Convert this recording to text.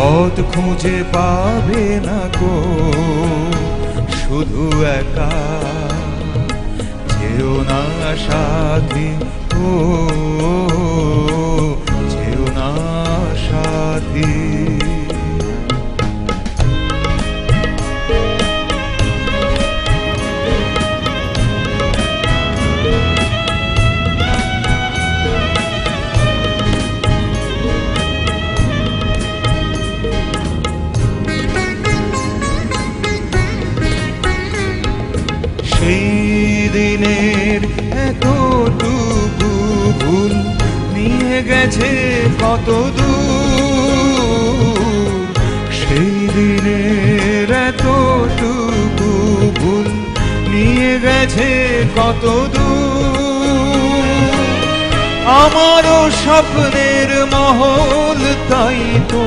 পথ খুঁজে পাবে না গো শুধু একা, যেও না সাথী, ও যেও না সাথী। সেই দিনের এতটুকু ভুল নিয়ে গেছে কত দূর, সেই দিনের এতটুকু ভুল নিয়ে গেছে কত দূর। আমারও স্বপ্নের মহল তাই তো